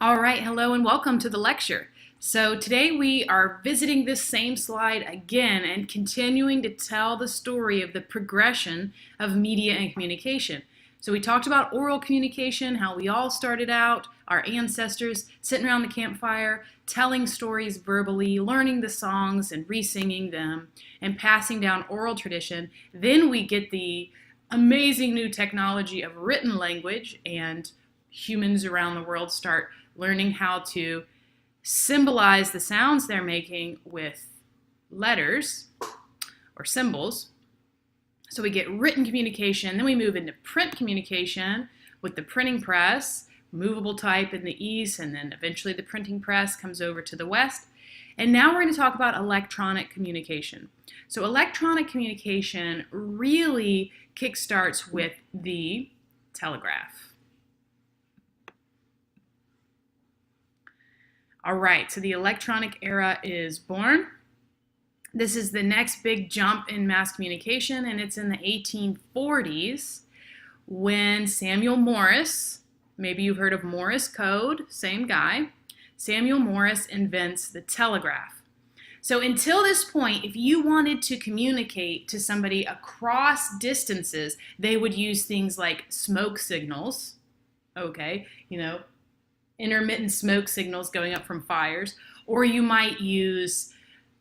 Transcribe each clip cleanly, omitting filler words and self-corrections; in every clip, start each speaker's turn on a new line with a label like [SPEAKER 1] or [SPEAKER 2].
[SPEAKER 1] All right, hello and welcome to the lecture. So today we are visiting this same slide again and continuing to tell the story of the progression of media and communication. So we talked about oral communication, how we all started out, our ancestors sitting around the campfire, telling stories verbally, learning the songs and re-singing them, and passing down oral tradition. Then we get the amazing new technology of written language, and humans around the world start learning how to symbolize the sounds they're making with letters or symbols. So we get written communication, then we move into print communication with the printing press, movable type in the east, and then eventually the printing press comes over to the west. And now we're going to talk about electronic communication. So electronic communication really kickstarts with the telegraph. All right, so the electronic era is born. This is the next big jump in mass communication, and it's in the 1840s when Samuel Morse, maybe you've heard of Morse code, same guy, Samuel Morse invents the telegraph. So until this point, if you wanted to communicate to somebody across distances, they would use things like smoke signals, okay, intermittent smoke signals going up from fires, or you might use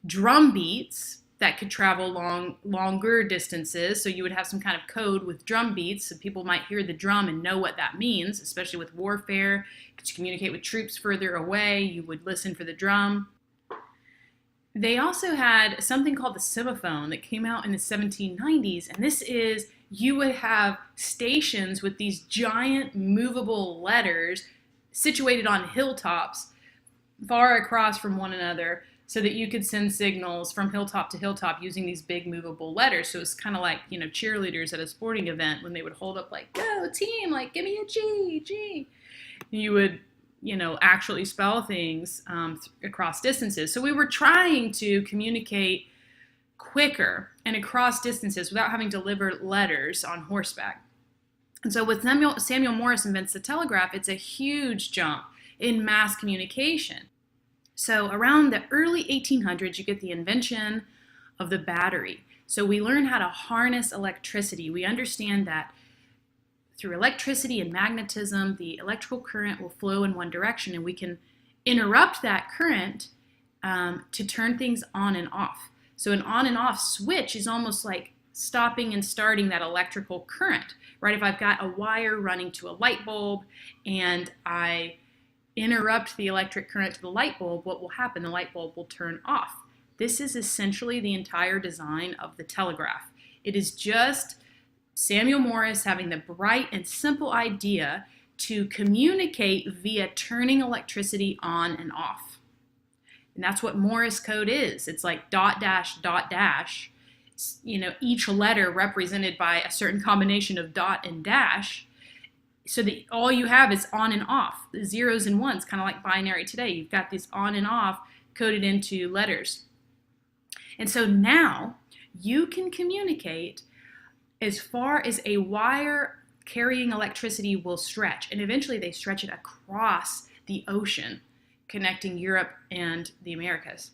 [SPEAKER 1] drum beats that could travel longer distances. So you would have some kind of code with drum beats, so people might hear the drum and know what that means, especially with warfare. To communicate with troops further away, you would listen for the drum. They also had something called the semaphone that came out in the 1790s, and this is, you would have stations with these giant movable letters situated on hilltops far across from one another so that you could send signals from hilltop to hilltop using these big movable letters. So it's kind of like, cheerleaders at a sporting event when they would hold up like, go team, like give me a G. You would, actually spell things across distances. So we were trying to communicate quicker and across distances without having to deliver letters on horseback. And so with Samuel Morse invents the telegraph, it's a huge jump in mass communication. So around the early 1800s, you get the invention of the battery. So we learn how to harness electricity. We understand that through electricity and magnetism, the electrical current will flow in one direction, and we can interrupt that current to turn things on and off. So an on and off switch is almost like stopping and starting that electrical current, right? If I've got a wire running to a light bulb and I interrupt the electric current to the light bulb, what will happen? The light bulb will turn off. This is essentially the entire design of the telegraph. It is just Samuel Morse having the bright and simple idea to communicate via turning electricity on and off. And that's what Morse code is. It's like dot dash, each letter represented by a certain combination of dot and dash, so that all you have is on and off, the zeros and ones, kind of like binary today. You've got this on and off coded into letters. And so now you can communicate as far as a wire carrying electricity will stretch, and eventually they stretch it across the ocean, connecting Europe and the Americas.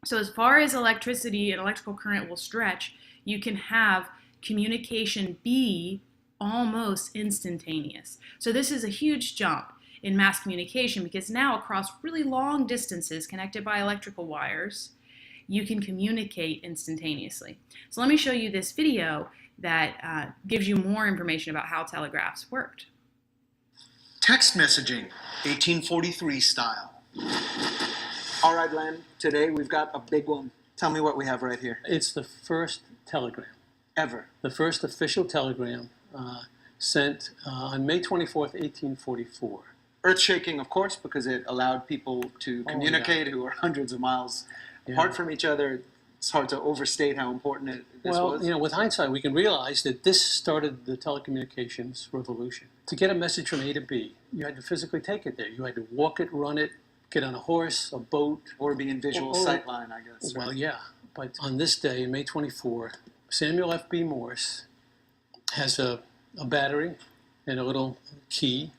[SPEAKER 1] So as far as electricity and electrical current will stretch, you can have communication be almost instantaneous. So this is a huge jump in mass communication, because now across really long distances connected by electrical wires, you can communicate instantaneously. So let me show you this video that gives you more information about how telegraphs worked.
[SPEAKER 2] Text messaging, 1843 style. All right, Len, today we've got a big one. Tell me what we have right here.
[SPEAKER 3] It's the first telegram.
[SPEAKER 2] Ever.
[SPEAKER 3] The first official telegram sent on May 24th, 1844.
[SPEAKER 2] Earth-shaking, of course, because it allowed people to communicate who are hundreds of miles apart from each other. It's hard to overstate how important this was.
[SPEAKER 3] Well, with hindsight, we can realize that this started the telecommunications revolution. To get a message from A to B, you had to physically take it there. You had to walk it, run it, get on a horse, a boat.
[SPEAKER 2] Or be in visual sightline, I guess.
[SPEAKER 3] Well, yeah. But on this day, May 24, Samuel F.B. Morse has a battery and a little key.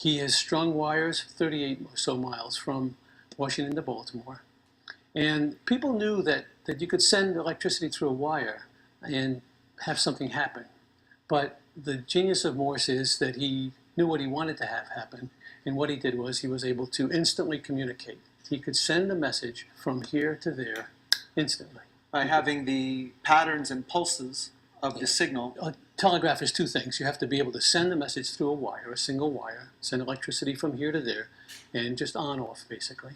[SPEAKER 3] He has strung wires 38 or so miles from Washington to Baltimore. And people knew that you could send electricity through a wire and have something happen. But the genius of Morse is that he knew what he wanted to have happen. And what he did was he was able to instantly communicate. He could send a message from here to there instantly.
[SPEAKER 2] By having the patterns and pulses of the signal.
[SPEAKER 3] A telegraph is two things. You have to be able to send the message through a wire, a single wire, send electricity from here to there, and just on off, basically.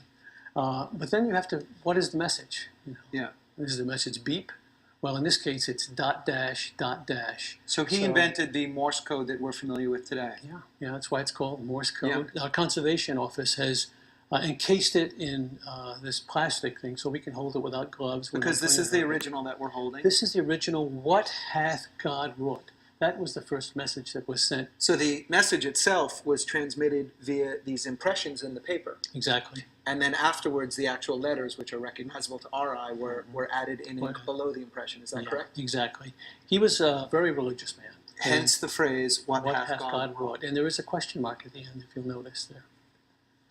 [SPEAKER 3] But then you have to, what is the message?
[SPEAKER 2] Yeah.
[SPEAKER 3] Is the message beep? Well, in this case, it's dot dash, dot dash.
[SPEAKER 2] So he invented the Morse code that we're familiar with today.
[SPEAKER 3] Yeah, that's why it's called Morse code. Our conservation office has encased it in this plastic thing so we can hold it without gloves.
[SPEAKER 2] Because this is the original that we're holding.
[SPEAKER 3] This is the original, what hath God wrought? That was the first message that was sent.
[SPEAKER 2] So the message itself was transmitted via these impressions in the paper.
[SPEAKER 3] Exactly.
[SPEAKER 2] And then afterwards, the actual letters, which are recognizable to our eye, were added in ink below the impression. Is that correct?
[SPEAKER 3] Exactly. He was a very religious man.
[SPEAKER 2] Hence the phrase, what hath
[SPEAKER 3] God wrought? And there is a question mark at the end, if you'll notice there.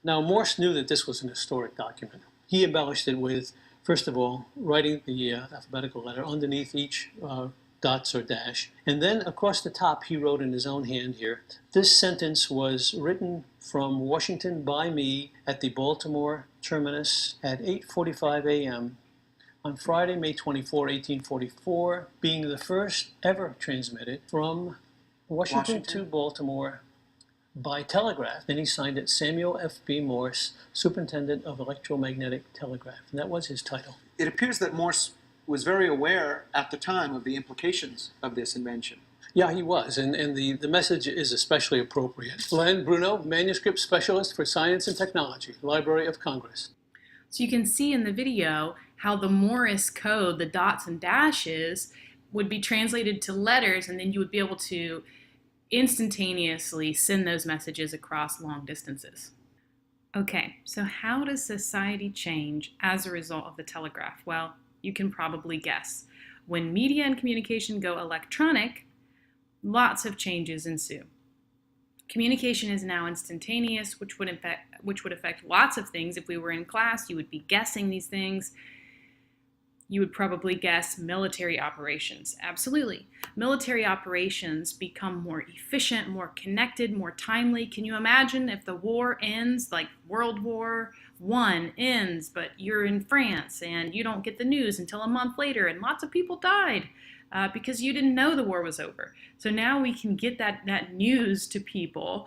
[SPEAKER 3] Now, Morse knew that this was an historic document. He embellished it with, first of all, writing the alphabetical letter underneath each dots or dash. And then across the top, he wrote in his own hand here, this sentence was written from Washington by me at the Baltimore terminus at 8:45 a.m. on Friday, May 24, 1844, being the first ever transmitted from Washington to Baltimore by telegraph. Then he signed it Samuel F.B. Morse, Superintendent of Electromagnetic Telegraph. And that was his title.
[SPEAKER 2] It appears that Morse was very aware at the time of the implications of this invention.
[SPEAKER 3] Yeah, he was, and the message is especially appropriate. Len Bruno, Manuscript Specialist for Science and Technology, Library of Congress.
[SPEAKER 1] So you can see in the video how the Morse code, the dots and dashes, would be translated to letters, and then you would be able to instantaneously send those messages across long distances. Okay, so how does society change as a result of the telegraph? Well, you can probably guess. When media and communication go electronic, lots of changes ensue. Communication is now instantaneous, which would affect lots of things. If we were in class, you would be guessing these things. You would probably guess military operations. Absolutely. Military operations become more efficient, more connected, more timely. Can you imagine if the war ends, like World War I ends, but you're in France and you don't get the news until a month later and lots of people died because you didn't know the war was over. So now we can get that news to people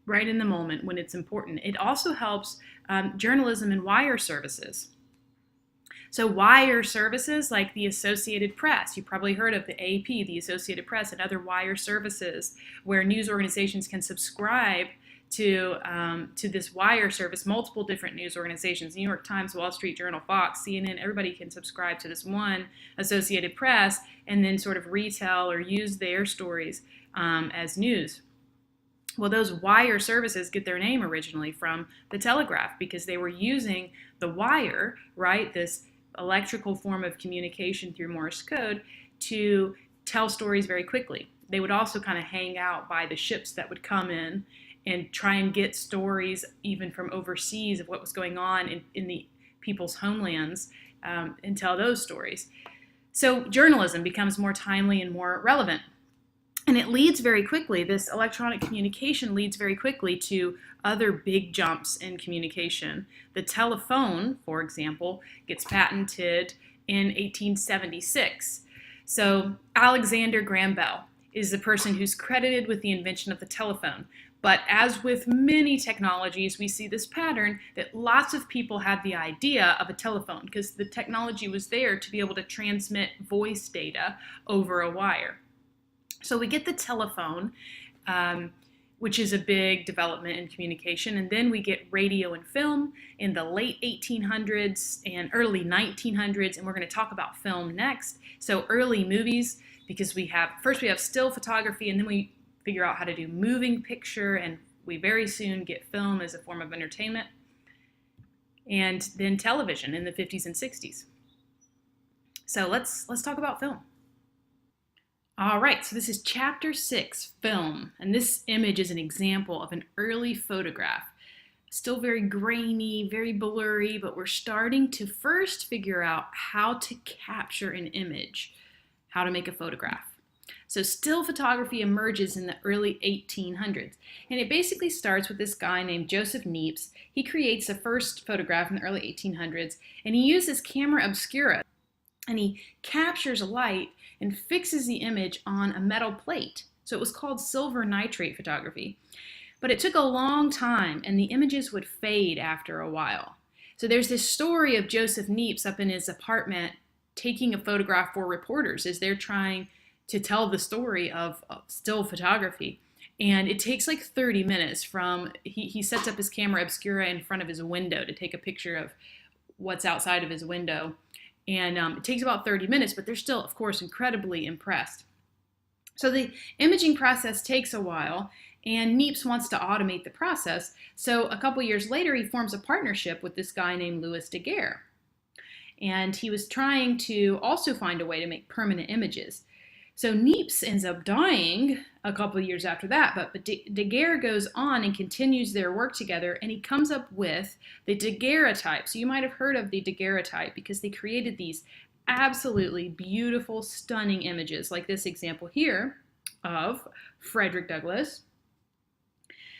[SPEAKER 1] right in the moment when it's important. It also helps journalism and wire services. So wire services like the Associated Press, you probably heard of the AP, the Associated Press, and other wire services where news organizations can subscribe to this wire service, multiple different news organizations, New York Times, Wall Street Journal, Fox, CNN, everybody can subscribe to this one Associated Press and then sort of retell or use their stories as news. Well, those wire services get their name originally from the telegraph because they were using the wire, right, this electrical form of communication through Morse code to tell stories very quickly. They would also kind of hang out by the ships that would come in and try and get stories even from overseas of what was going on in the people's homelands and tell those stories. So journalism becomes more timely and more relevant. And it leads very quickly, this electronic communication leads very quickly to other big jumps in communication. The telephone, for example, gets patented in 1876. So Alexander Graham Bell is the person who's credited with the invention of the telephone. But as with many technologies, we see this pattern that lots of people had the idea of a telephone because the technology was there to be able to transmit voice data over a wire. So we get the telephone, which is a big development in communication, and then we get radio and film in the late 1800s and early 1900s, and we're going to talk about film next. So early movies, because first we have still photography, and then we figure out how to do moving picture, and we very soon get film as a form of entertainment, and then television in the 50s and 60s. So let's talk about film. All right, so this is chapter 6, film, and this image is an example of an early photograph. Still very grainy, very blurry, but we're starting to first figure out how to capture an image, how to make a photograph. So still photography emerges in the early 1800s, and it basically starts with this guy named Joseph Niepce. He creates the first photograph in the early 1800s, and he uses camera obscura, and he captures light and fixes the image on a metal plate. So it was called silver nitrate photography. But it took a long time, and the images would fade after a while. So there's this story of Joseph Niepce up in his apartment taking a photograph for reporters as they're trying to tell the story of still photography. And it takes like 30 minutes from, he sets up his camera obscura in front of his window to take a picture of what's outside of his window. And it takes about 30 minutes, but they're still, of course, incredibly impressed. So the imaging process takes a while, and Niepce wants to automate the process. So a couple years later, he forms a partnership with this guy named Louis Daguerre. And he was trying to also find a way to make permanent images. So Niepce ends up dying a couple of years after that, but Daguerre goes on and continues their work together, and he comes up with the daguerreotype. So you might have heard of the daguerreotype because they created these absolutely beautiful, stunning images, like this example here of Frederick Douglass.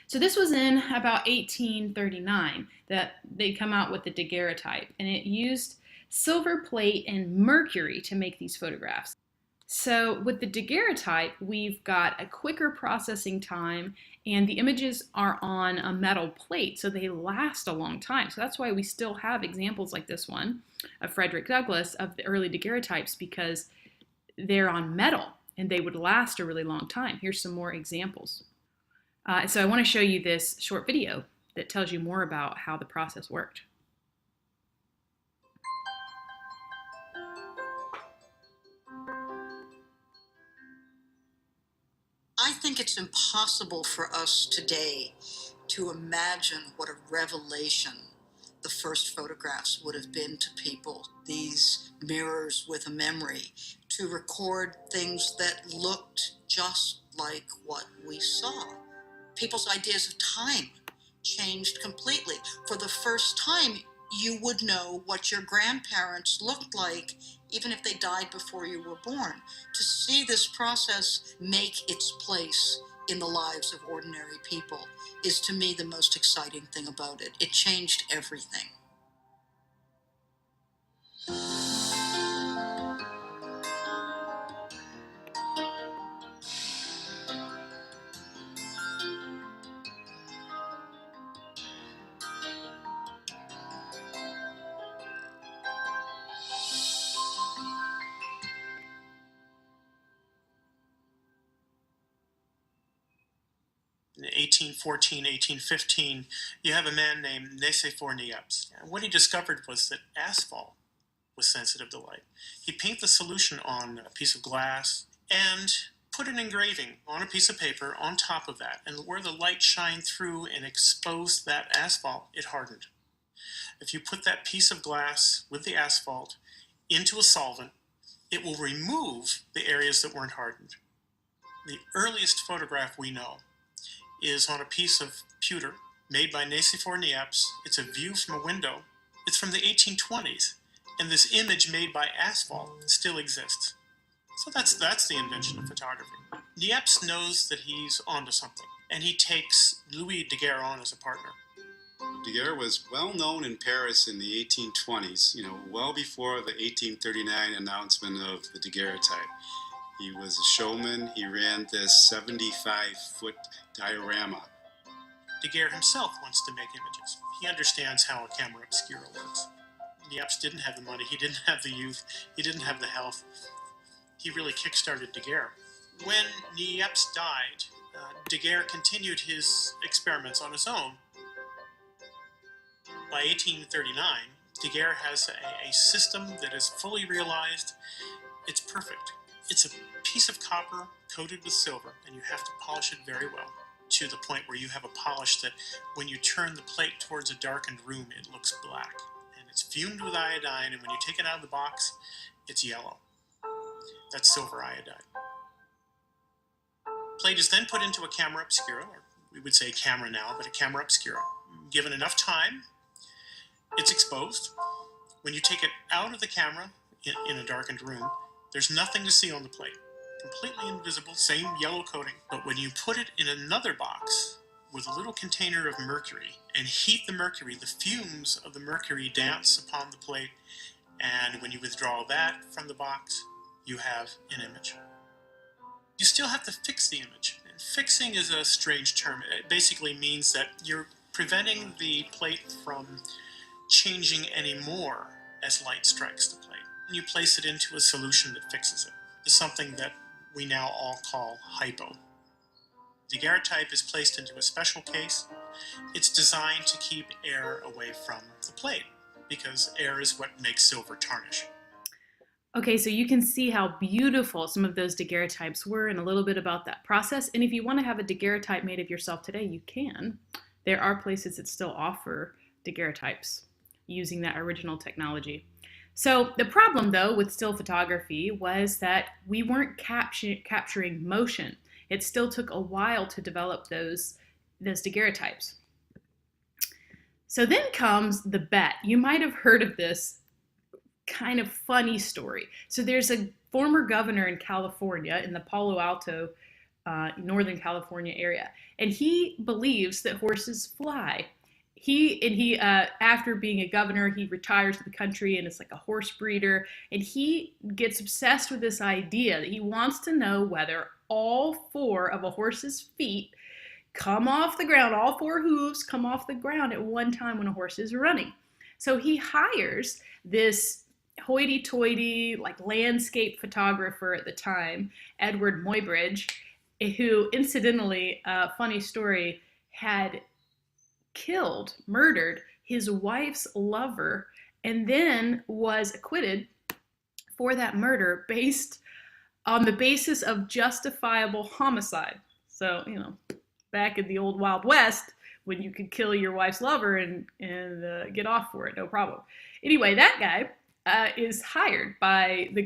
[SPEAKER 1] So this was in about 1839 that they come out with the daguerreotype, and it used silver plate and mercury to make these photographs. So with the daguerreotype, we've got a quicker processing time, and the images are on a metal plate, so they last a long time. So that's why we still have examples like this one of Frederick Douglass of the early daguerreotypes, because they're on metal and they would last a really long time. Here's some more examples. So I want to show you this short video that tells you more about how the process worked.
[SPEAKER 4] I think it's impossible for us today to imagine what a revelation the first photographs would have been to people. These mirrors with a memory to record things that looked just like what we saw. People's ideas of time changed completely. For the first time, you would know what your grandparents looked like even if they died before you were born. To see this process make its place in the lives of ordinary people is, to me, the most exciting thing about it. It changed everything.
[SPEAKER 3] In 1814, 1815, you have a man named Niepce. And what he discovered was that asphalt was sensitive to light. He painted the solution on a piece of glass and put an engraving on a piece of paper on top of that. And where the light shined through and exposed that asphalt, it hardened. If you put that piece of glass with the asphalt into a solvent, it will remove the areas that weren't hardened. The earliest photograph we know is on a piece of pewter made by Niepce. It's a view from a window. It's from the 1820s, and this image made by asphalt still exists. So that's the invention of photography. Niepce knows that he's onto something, and he takes Louis Daguerre on as a partner.
[SPEAKER 5] Daguerre was well known in Paris in the 1820s, well before the 1839 announcement of the daguerreotype. He was a showman. He ran this 75-foot diorama.
[SPEAKER 3] Daguerre himself wants to make images. He understands how a camera obscura works. Niepce didn't have the money. He didn't have the youth. He didn't have the health. He really kick-started Daguerre. When Niepce died, Daguerre continued his experiments on his own. By 1839, Daguerre has a system that is fully realized. It's perfect. It's a piece of copper coated with silver, and you have to polish it very well to the point where you have a polish that when you turn the plate towards a darkened room, it looks black. And it's fumed with iodine, and when you take it out of the box, it's yellow. That's silver iodide. Plate is then put into a camera obscura, or we would say camera now, but a camera obscura. Given enough time, it's exposed. When you take it out of the camera in a darkened room, there's nothing to see on the plate. Completely invisible, same yellow coating. But when you put it in another box with a little container of mercury and heat the mercury, the fumes of the mercury dance upon the plate, and when you withdraw that from the box, you have an image. You still have to fix the image. And fixing is a strange term. It basically means that you're preventing the plate from changing any more as light strikes the plate. And you place it into a solution that fixes it. It's something that we now all call hypo. Daguerreotype is placed into a special case. It's designed to keep air away from the plate, because air is what makes silver tarnish.
[SPEAKER 1] Okay, so you can see how beautiful some of those daguerreotypes were and a little bit about that process. And if you want to have a daguerreotype made of yourself today, you can. There are places that still offer daguerreotypes using that original technology. So the problem, though, with still photography was that we weren't capturing motion. It still took a while to develop those daguerreotypes. So then comes the bet. You might have heard of this kind of funny story. So there's a former governor in California, in the Palo Alto, Northern California area, and he believes that horses fly. He after being a governor, he retires to the country and is like a horse breeder, and he gets obsessed with this idea that he wants to know whether all four of a horse's feet come off the ground, all four hooves come off the ground at one time when a horse is running. So he hires this hoity-toity, like landscape photographer at the time, Edward Muybridge, who, incidentally, funny story, had murdered his wife's lover, and then was acquitted for that murder based on the basis of justifiable homicide. So, back in the old Wild West, when you could kill your wife's lover and get off for it, no problem. Anyway, that guy is hired by the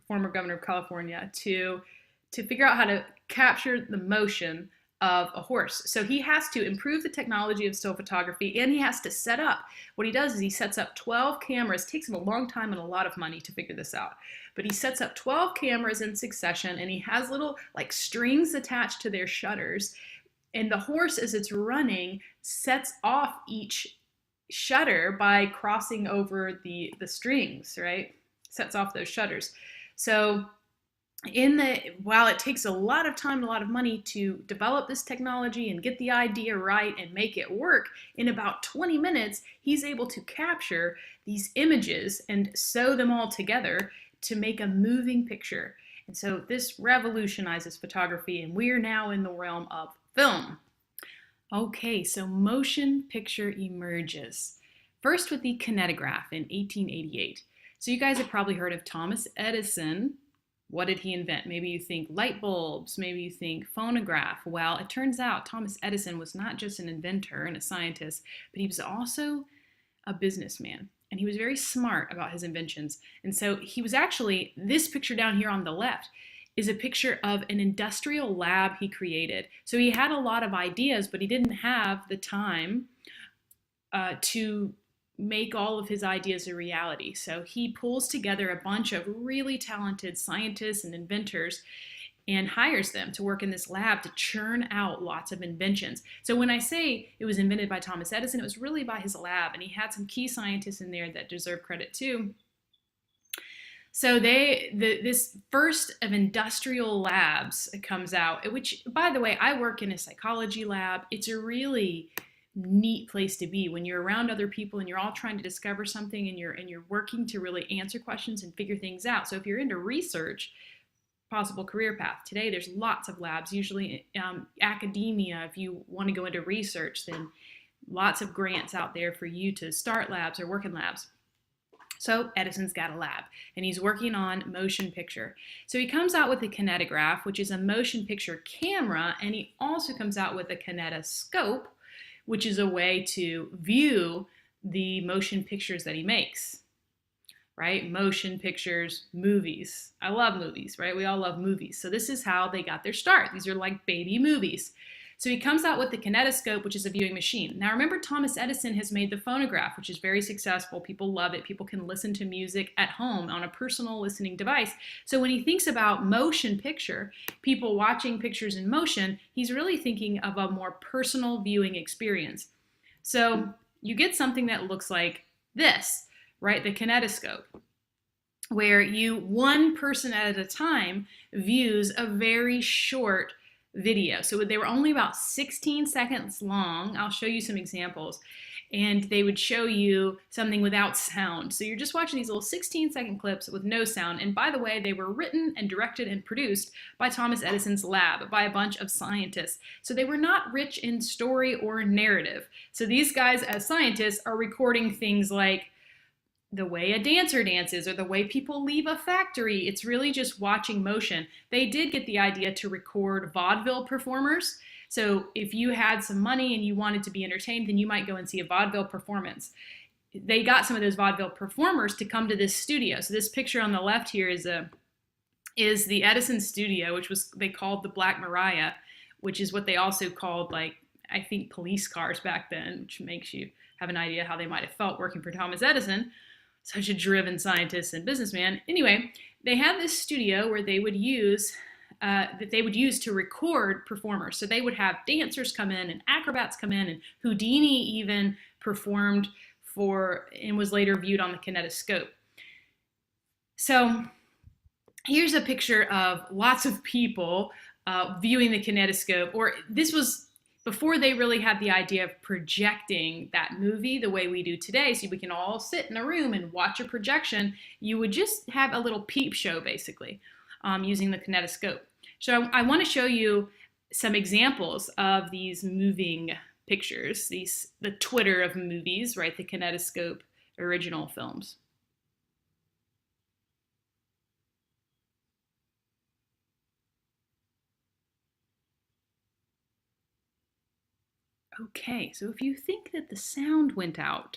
[SPEAKER 1] former governor of California to figure out how to capture the motion of a horse. So he has to improve the technology of still photography, and he has to set up. What he does is he sets up 12 cameras. It takes him a long time and a lot of money to figure this out. But he sets up 12 cameras in succession, and he has little like strings attached to their shutters. And the horse, as it's running, sets off each shutter by crossing over the strings, right? Sets off those shutters. So while it takes a lot of time and a lot of money to develop this technology and get the idea right and make it work, in about 20 minutes, he's able to capture these images and sew them all together to make a moving picture. And so this revolutionizes photography, and we're now in the realm of film. Okay, so motion picture emerges. First with the kinetograph in 1888. So you guys have probably heard of Thomas Edison. What did he invent? Maybe you think light bulbs, maybe you think phonograph. Well, it turns out Thomas Edison was not just an inventor and a scientist, but he was also a businessman. And he was very smart about his inventions. And so he was actually, this picture down here on the left is a picture of an industrial lab he created. So he had a lot of ideas, but he didn't have the time to make all of his ideas a reality. So he pulls together a bunch of really talented scientists and inventors and hires them to work in this lab to churn out lots of inventions. So when I say it was invented by Thomas Edison, it was really by his lab, and he had some key scientists in there that deserve credit too. So this first of industrial labs comes out, which, by the way, I work in a psychology lab. It's a really neat place to be when you're around other people and you're all trying to discover something, and you're working to really answer questions and figure things out. So if you're into research, possible career path, today there's lots of labs. Usually academia, if you want to go into research, then lots of grants out there for you to start labs or work in labs. So Edison's got a lab, and he's working on motion picture. So he comes out with a kinetograph, which is a motion picture camera, and he also comes out with a kinetoscope, which is a way to view the motion pictures that he makes. right? Motion pictures, movies. I love movies, right? We all love movies. So this is how they got their start. These are like baby movies. So he comes out with the kinetoscope, which is a viewing machine. Now remember, Thomas Edison has made the phonograph, which is very successful. People love it. People can listen to music at home on a personal listening device. So when he thinks about motion picture, people watching pictures in motion, he's really thinking of a more personal viewing experience. So you get something that looks like this, right? The kinetoscope, where one person at a time views a very short video. So they were only about 16 seconds long. I'll show you some examples. And they would show you something without sound. So you're just watching these little 16-second clips with no sound. And by the way, they were written and directed and produced by Thomas Edison's lab, by a bunch of scientists. So they were not rich in story or narrative. So these guys, as scientists, are recording things like the way a dancer dances or the way people leave a factory. It's really just watching motion. They did get the idea to record vaudeville performers. So if you had some money and you wanted to be entertained, then you might go and see a vaudeville performance. They got some of those vaudeville performers to come to this studio. So this picture on the left here is the Edison studio, which they called the Black Maria, which is what they also called, like, I think, police cars back then, which makes you have an idea how they might have felt working for Thomas Edison, such a driven scientist and businessman. Anyway, they had this studio where they would use to record performers. So they would have dancers come in and acrobats come in, and Houdini even performed and was later viewed on the kinetoscope. So here's a picture of lots of people viewing the kinetoscope, or this was before they really had the idea of projecting that movie the way we do today, so we can all sit in a room and watch a projection. You would just have a little peep show, basically, using the kinetoscope. So I want to show you some examples of these moving pictures, the Twitter of movies, right? The kinetoscope original films. Okay, so if you think that the sound went out,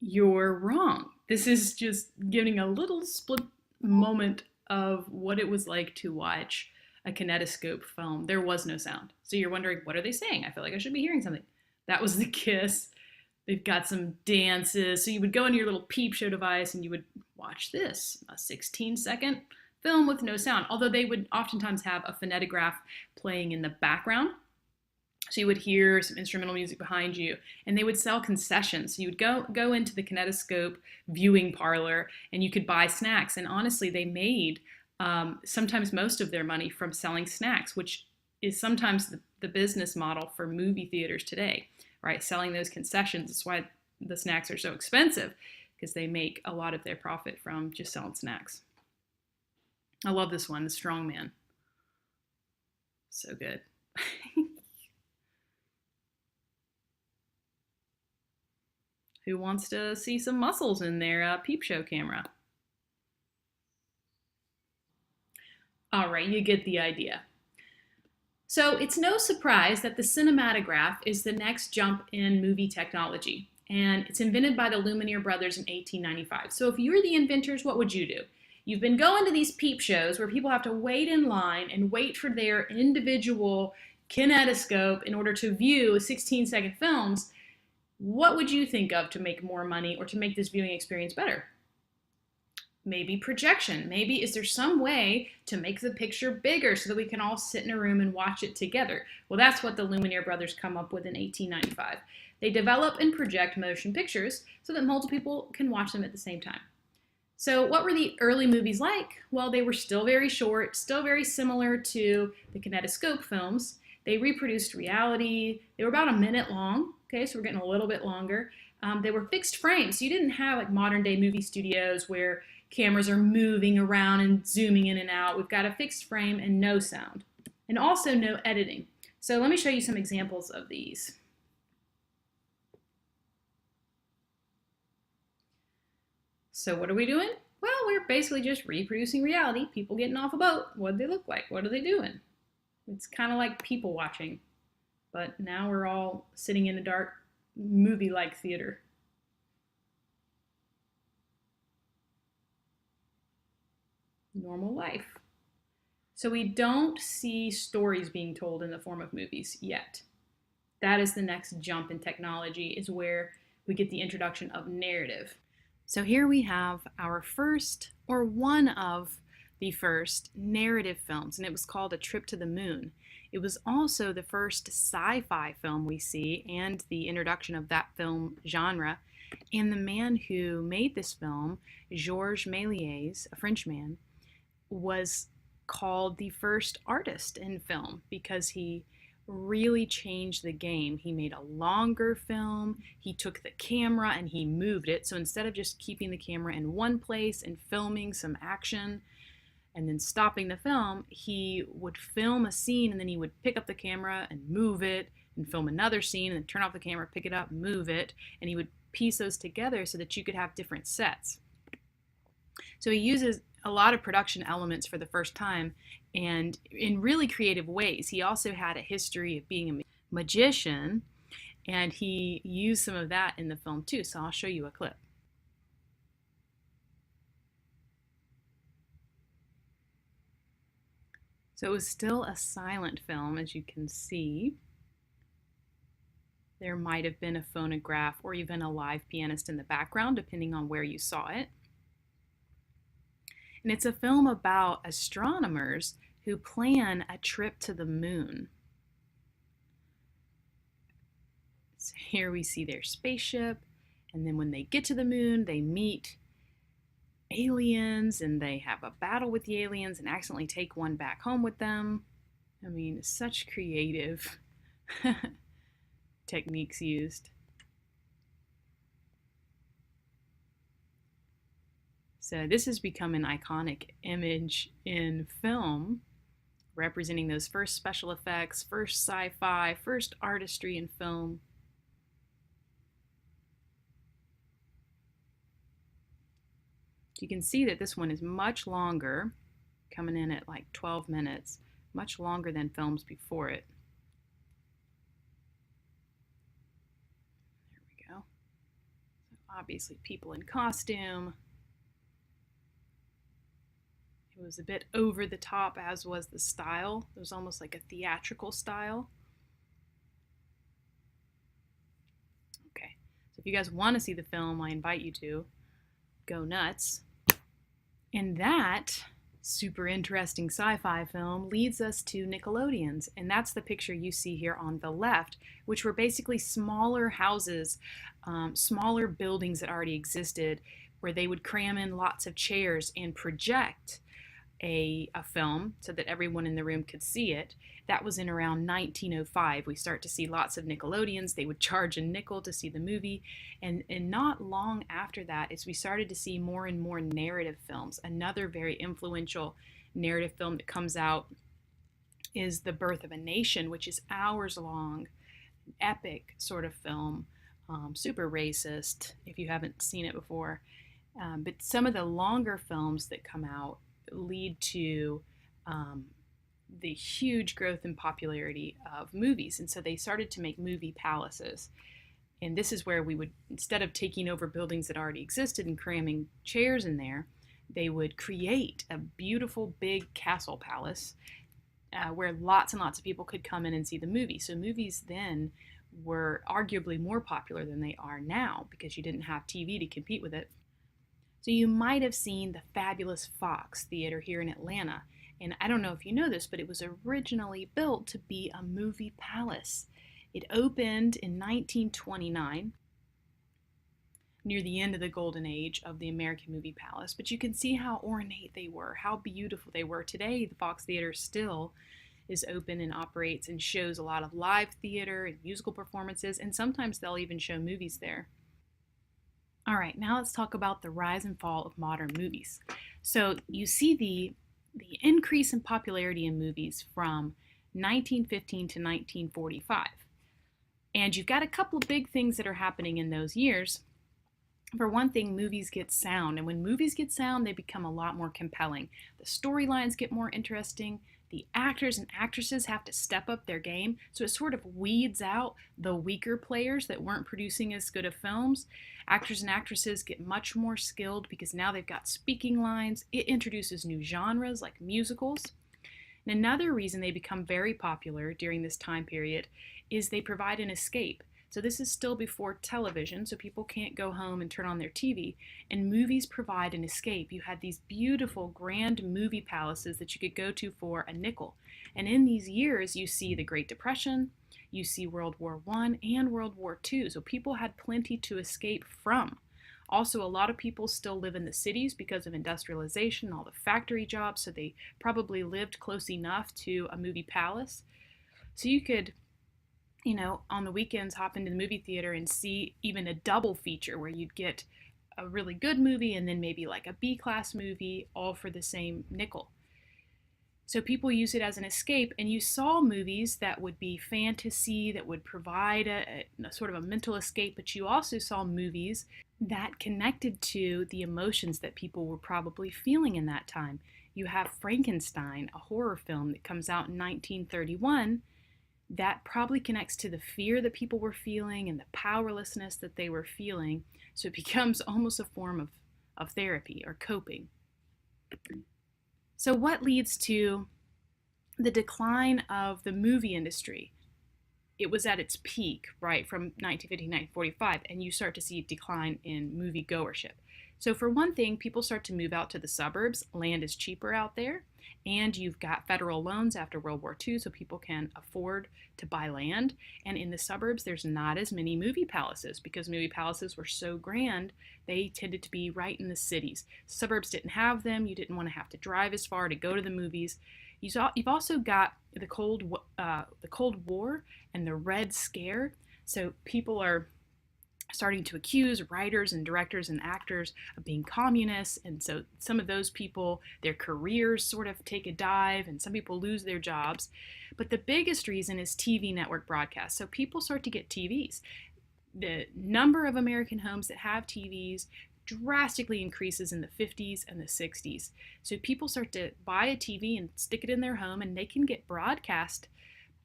[SPEAKER 1] you're wrong. This is just giving a little split moment of what it was like to watch a kinetoscope film. There was no sound. So you're wondering, what are they saying? I feel like I should be hearing something. That was the kiss. They've got some dances. So you would go into your little peep show device and you would watch this, a 16-second film with no sound. Although they would oftentimes have a phonetograph playing in the background. So you would hear some instrumental music behind you, and they would sell concessions. So you would go into the kinetoscope viewing parlor, and you could buy snacks. And honestly, they made sometimes most of their money from selling snacks, which is sometimes the business model for movie theaters today, right? Selling those concessions. That's why the snacks are so expensive, because they make a lot of their profit from just selling snacks. I love this one, The Strong Man. So good. Who wants to see some muscles in their peep show camera? All right, you get the idea. So it's no surprise that the cinematograph is the next jump in movie technology, and it's invented by the Lumiere brothers in 1895. So if you're the inventors, what would you do? You've been going to these peep shows where people have to wait in line and wait for their individual kinetoscope in order to view 16-second films. What would you think of to make more money or to make this viewing experience better? Maybe projection. Maybe is there some way to make the picture bigger so that we can all sit in a room and watch it together? Well, that's what the Lumiere brothers come up with in 1895. They develop and project motion pictures so that multiple people can watch them at the same time. So what were the early movies like? Well, they were still very short, still very similar to the kinetoscope films. They reproduced reality. They were about a minute long. Okay, so we're getting a little bit longer. They were fixed frames, so you didn't have like modern day movie studios where cameras are moving around and zooming in and out. We've got a fixed frame and no sound, and also no editing. So let me show you some examples of these. So what are we doing? Well, we're basically just reproducing reality. People getting off a boat. What do they look like? What are they doing? It's kind of like people watching. But now we're all sitting in a dark movie-like theater. normal life. So we don't see stories being told in the form of movies yet. That is the next jump in technology, is where we get the introduction of narrative. So here we have our first, or one of the first, narrative films, and it was called A Trip to the Moon. It was also the first sci-fi film we see, and the introduction of that film genre. And the man who made this film, Georges Méliès, a Frenchman, was called the first artist in film because he really changed the game. He made a longer film, he took the camera and he moved it. So instead of just keeping the camera in one place and filming some action and then stopping the film, he would film a scene and then he would pick up the camera and move it and film another scene and then turn off the camera, pick it up, move it, and he would piece those together so that you could have different sets. So he uses a lot of production elements for the first time and in really creative ways. He also had a history of being a magician, and he used some of that in the film too. So I'll show you a clip. So it was still a silent film, as you can see. There might have been a phonograph or even a live pianist in the background, depending on where you saw it. And it's a film about astronomers who plan a trip to the moon. So here we see their spaceship, and then when they get to the moon, they meet aliens, and they have a battle with the aliens and accidentally take one back home with them. I mean, such creative techniques used. So this has become an iconic image in film, representing those first special effects, first sci-fi, first artistry in film. You can see that this one is much longer, coming in at like 12 minutes, much longer than films before it. There we go. So obviously people in costume. It was a bit over the top, as was the style. It was almost like a theatrical style. Okay, so if you guys want to see the film, I invite you to go nuts. And that super interesting sci-fi film leads us to Nickelodeon's, and that's the picture you see here on the left, which were basically smaller houses, smaller buildings that already existed, where they would cram in lots of chairs and project a film so that everyone in the room could see it. That was in around 1905. We start to see lots of Nickelodeons. They would charge a nickel to see the movie. And not long after that is we started to see more and more narrative films. Another very influential narrative film that comes out is The Birth of a Nation, which is hours long, an epic sort of film, super racist if you haven't seen it before. But some of the longer films that come out lead to the huge growth and popularity of movies. And so they started to make movie palaces. And this is where we would, instead of taking over buildings that already existed and cramming chairs in there, they would create a beautiful big castle palace where lots and lots of people could come in and see the movie. So movies then were arguably more popular than they are now because you didn't have TV to compete with it. So you might have seen the fabulous Fox Theater here in Atlanta. And I don't know if you know this, but it was originally built to be a movie palace. It opened in 1929, near the end of the golden age of the American movie palace. But you can see how ornate they were, how beautiful they were. Today, the Fox Theater still is open and operates and shows a lot of live theater and musical performances, and sometimes they'll even show movies there. All right, now let's talk about the rise and fall of modern movies. So you see the increase in popularity in movies from 1915 to 1945. And you've got a couple of big things that are happening in those years. For one thing, movies get sound. And when movies get sound, they become a lot more compelling. The storylines get more interesting. The actors and actresses have to step up their game, so it sort of weeds out the weaker players that weren't producing as good of films. Actors and actresses get much more skilled because now they've got speaking lines. It introduces new genres like musicals. And another reason they become very popular during this time period is they provide an escape. So this is still before television, so people can't go home and turn on their TV, and movies provide an escape. You had these beautiful grand movie palaces that you could go to for a nickel. And in these years, you see the Great Depression, you see World War I and World War II, so people had plenty to escape from. Also, a lot of people still live in the cities because of industrialization, all the factory jobs, so they probably lived close enough to a movie palace. So you could, on the weekends hop into the movie theater and see even a double feature where you'd get a really good movie and then maybe like a B-class movie, all for the same nickel. So people use it as an escape, and you saw movies that would be fantasy, that would provide a sort of a mental escape, but you also saw movies that connected to the emotions that people were probably feeling in that time. You have Frankenstein, a horror film that comes out in 1931, that probably connects to the fear that people were feeling and the powerlessness that they were feeling. So it becomes almost a form of therapy or coping. So what leads to the decline of the movie industry? It was at its peak, right, from 1950 to 1945, and you start to see a decline in movie goership. So for one thing, people start to move out to the suburbs. Land is cheaper out there, and you've got federal loans after World War II, so people can afford to buy land. And in the suburbs, there's not as many movie palaces because movie palaces were so grand, they tended to be right in the cities. Suburbs didn't have them. You didn't want to have to drive as far to go to the movies. You've also got the Cold War and the Red Scare. So people are starting to accuse writers and directors and actors of being communists. And so some of those people, their careers sort of take a dive, and some people lose their jobs. But the biggest reason is TV network broadcast. So people start to get TVs. The number of American homes that have TVs drastically increases in the 50s and the 60s. So people start to buy a TV and stick it in their home, and they can get broadcast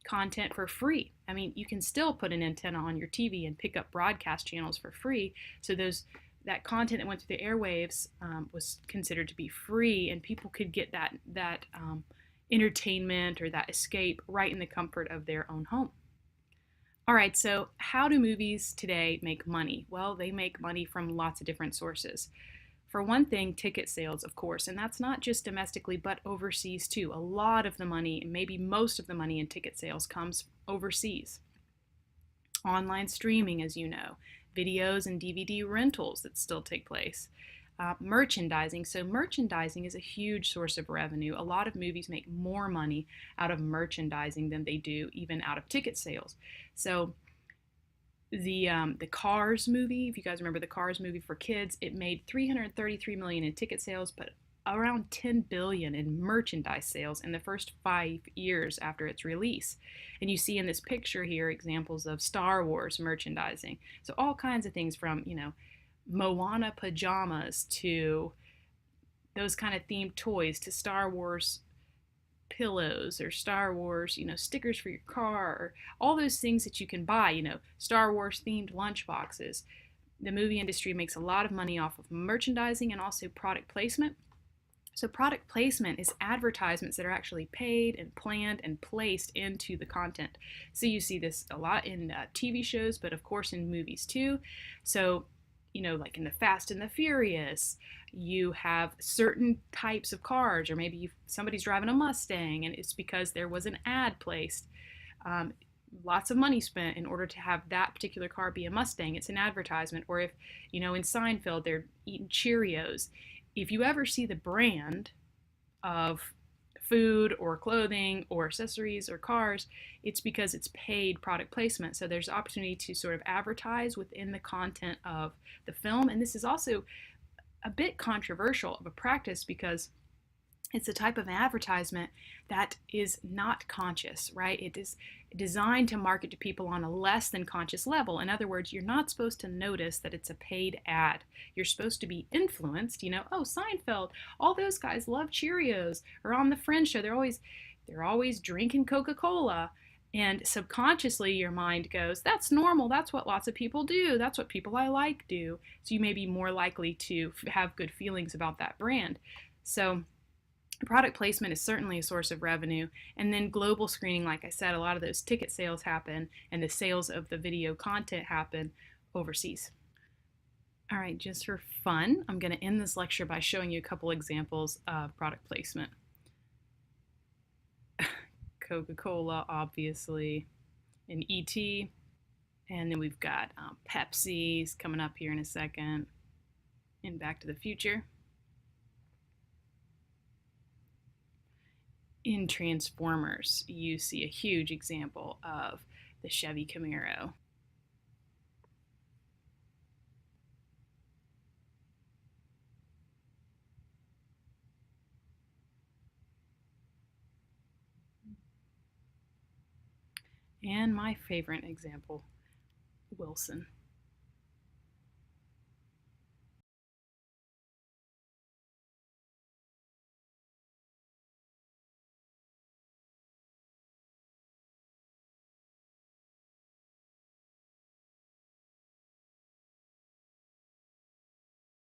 [SPEAKER 1] content for free. I mean, you can still put an antenna on your TV and pick up broadcast channels for free. So that content that went through the airwaves was considered to be free, and people could get that entertainment or that escape right in the comfort of their own home. All right, so how do movies today make money? Well, they make money from lots of different sources. For one thing, ticket sales, of course, and that's not just domestically, but overseas too. A lot of the money, maybe most of the money in ticket sales comes overseas. Online streaming, as you know, videos and DVD rentals that still take place. Merchandising. So merchandising is a huge source of revenue. A lot of movies make more money out of merchandising than they do even out of ticket sales. So the Cars movie, if you guys remember the Cars movie for kids, it made $333 million in ticket sales, but around $10 billion in merchandise sales in the first 5 years after its release. And you see in this picture here examples of Star Wars merchandising. So all kinds of things from, Moana pajamas to those kind of themed toys to Star Wars pillows or Star Wars, stickers for your car, or all those things that you can buy, Star Wars themed lunch boxes. The movie industry makes a lot of money off of merchandising and also product placement. So product placement is advertisements that are actually paid and planned and placed into the content. So you see this a lot in TV shows, but of course in movies too. So like in the Fast and the Furious, you have certain types of cars, or maybe somebody's driving a Mustang, and it's because there was an ad placed. Lots of money spent in order to have that particular car be a Mustang. It's an advertisement. Or if, in Seinfeld, they're eating Cheerios. If you ever see the brand of food or clothing or accessories or cars, it's because it's paid product placement. So there's opportunity to sort of advertise within the content of the film. And this is also a bit controversial of a practice because it's a type of advertisement that is not conscious, right? It is designed to market to people on a less than conscious level. In other words, you're not supposed to notice that it's a paid ad. You're supposed to be influenced, oh, Seinfeld, all those guys love Cheerios. Or on the Friends show, they're always, They're always drinking Coca-Cola. And subconsciously, your mind goes, that's normal. That's what lots of people do. That's what people I like do. So you may be more likely to have good feelings about that brand. So product placement is certainly a source of revenue. And then global screening, like I said, a lot of those ticket sales happen and the sales of the video content happen overseas. All right, just for fun, I'm going to end this lecture by showing you a couple examples of product placement. Coca-Cola, obviously, and ET. And then we've got Pepsi's coming up here in a second, and Back to the Future. In Transformers, you see a huge example of the Chevy Camaro. And my favorite example, Wilson.